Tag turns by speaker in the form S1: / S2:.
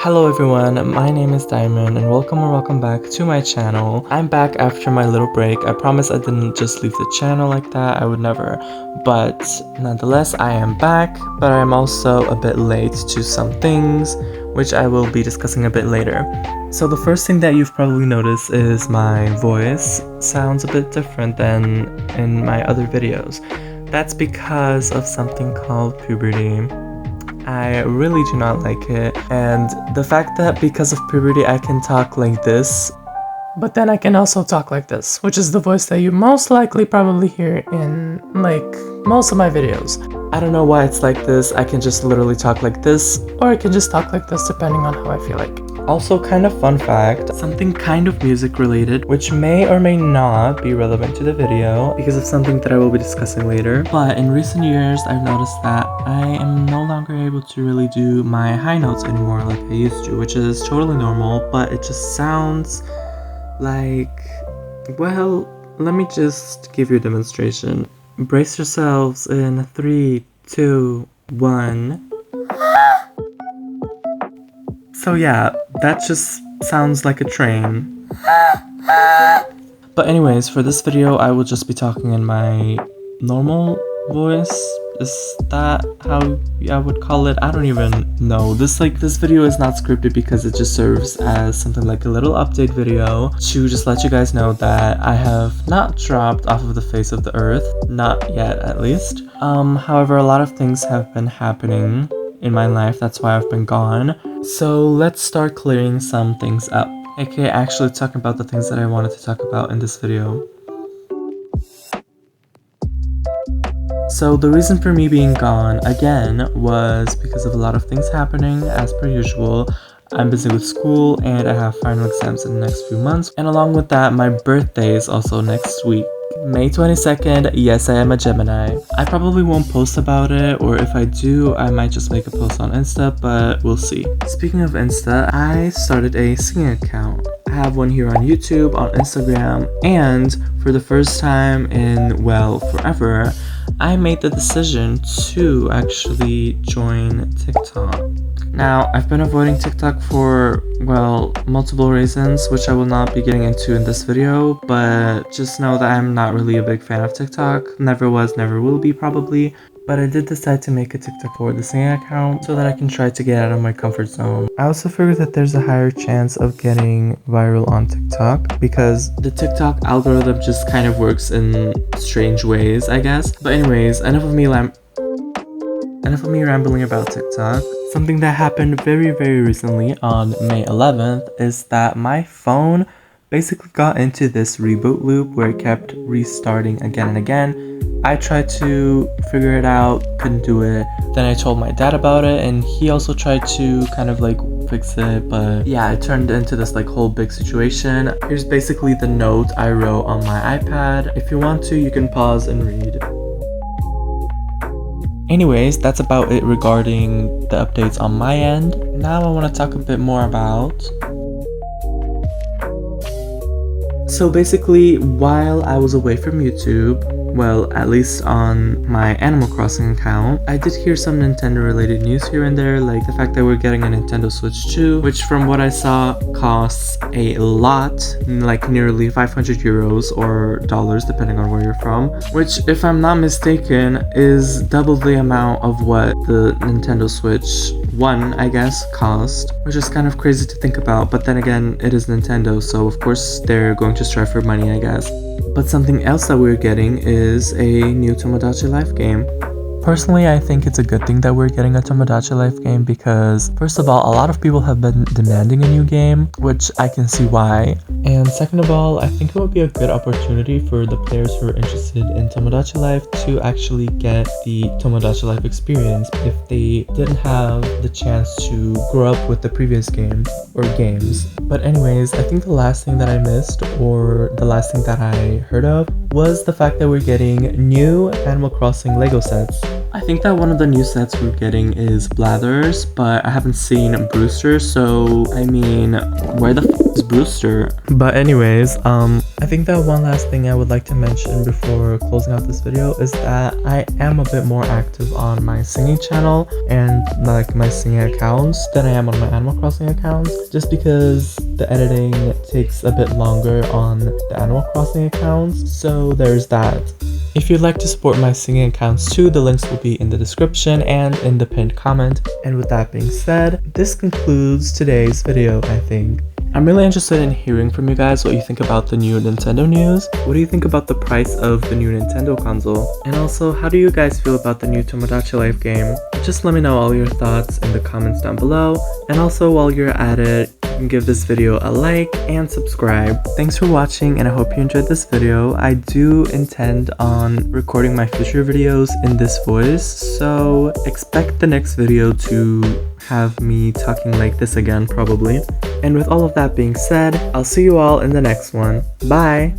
S1: Hello everyone, my name is Diamond and welcome back to my channel. I'm back after my little break. I promise I didn't just leave the channel like that, I would never. But nonetheless, I am back, but I'm also a bit late to some things, which I will be discussing a bit later. So the first thing that you've probably noticed is my voice sounds a bit different than in my other videos. That's because of something called puberty. I really do not like it, and the fact that because of puberty I can talk like this, but then I can also talk like this, which is the voice that you most likely probably hear in like most of my videos. I don't know why it's like this. I can just literally talk like this, or I can just talk like this depending on how I feel like. Also, kind of fun fact, something kind of music related, which may or may not be relevant to the video because of something that I will be discussing later. But in recent years, I've noticed that I am no longer able to really do my high notes anymore like I used to, which is totally normal, but it just sounds like, well, let me just give you a demonstration. Brace yourselves in 3, 2, 1. So yeah, that just sounds like a train. But anyways, for this video, I will just be talking in my normal voice. Is that how I would call it? I don't even know. This video is not scripted because it just serves as something like a little update video to just let you guys know that I have not dropped off of the face of the earth. Not yet, at least. However, a lot of things have been happening in my life, that's why I've been gone. So let's start clearing some things up, aka actually talking about the things that I wanted to talk about in this video. So the reason for me being gone again was because of a lot of things happening as per usual. I'm busy with school and I have final exams in the next few months, and along with that my birthday is also next week. May 22nd, yes I am a Gemini. I probably won't post about it, or if I do, I might just make a post on Insta, but we'll see. Speaking of Insta, I started a singing account. I have one here on YouTube, on Instagram, and for the first time in, well, forever, I made the decision to actually join TikTok. Now, I've been avoiding TikTok for, well, multiple reasons, which I will not be getting into in this video, but just know that I'm not really a big fan of TikTok. Never was, never will be probably. But I did decide to make a TikTok for the singing account so that I can try to get out of my comfort zone. I also figured that there's a higher chance of getting viral on TikTok because the TikTok algorithm just kind of works in strange ways, I guess. But anyways, enough of me rambling about TikTok. Something that happened very recently on May 11th is that my phone basically got into this reboot loop where it kept restarting again and again. I tried to figure it out, couldn't do it. Then I told my dad about it and he also tried to kind of like fix it, but yeah, it turned into this like whole big situation. Here's basically the note I wrote on my iPad. If you want to, you can pause and read. Anyways, that's about it regarding the updates on my end. Now I want to talk a bit more about... So basically, while I was away from YouTube, well, at least on my Animal Crossing account, I did hear some Nintendo related news here and there, like the fact that we're getting a Nintendo Switch 2, which from what I saw costs a lot, like nearly 500 euros or dollars depending on where you're from, which if I'm not mistaken is double the amount of what the Nintendo Switch 1, I guess, cost, which is kind of crazy to think about, but then again, it is Nintendo, so of course they're going to strive for money, I guess. But something else that we're getting is a new Tomodachi Life game. Personally, I think it's a good thing that we're getting a Tomodachi Life game because, first of all, a lot of people have been demanding a new game, which I can see why. And second of all, I think it would be a good opportunity for the players who are interested in Tomodachi Life to actually get the Tomodachi Life experience if they didn't have the chance to grow up with the previous game or games. But anyways, I think the last thing that I missed, or the last thing that I heard of, was the fact that we're getting new Animal Crossing Lego sets. I think that one of the new sets we're getting is Blathers, but I haven't seen Brewster, so I mean, where the is Brewster? But anyways, I think that one last thing I would like to mention before closing out this video is that I am a bit more active on my singing channel and like my singing accounts than I am on my Animal Crossing accounts, just because the editing takes a bit longer on the Animal Crossing accounts, so there's that. If you'd like to support my singing accounts too, the links will be in the description and in the pinned comment. And with that being said, this concludes today's video, I think. I'm really interested in hearing from you guys what you think about the new Nintendo news. What do you think about the price of the new Nintendo console? And also, how do you guys feel about the new Tomodachi Life game? Just let me know all your thoughts in the comments down below. And also, while you're at it, you can give this video a like and subscribe. Thanks for watching, and I hope you enjoyed this video. I do intend on recording my future videos in this voice, so expect the next video to have me talking like this again, probably. And with all of that being said, I'll see you all in the next one. Bye!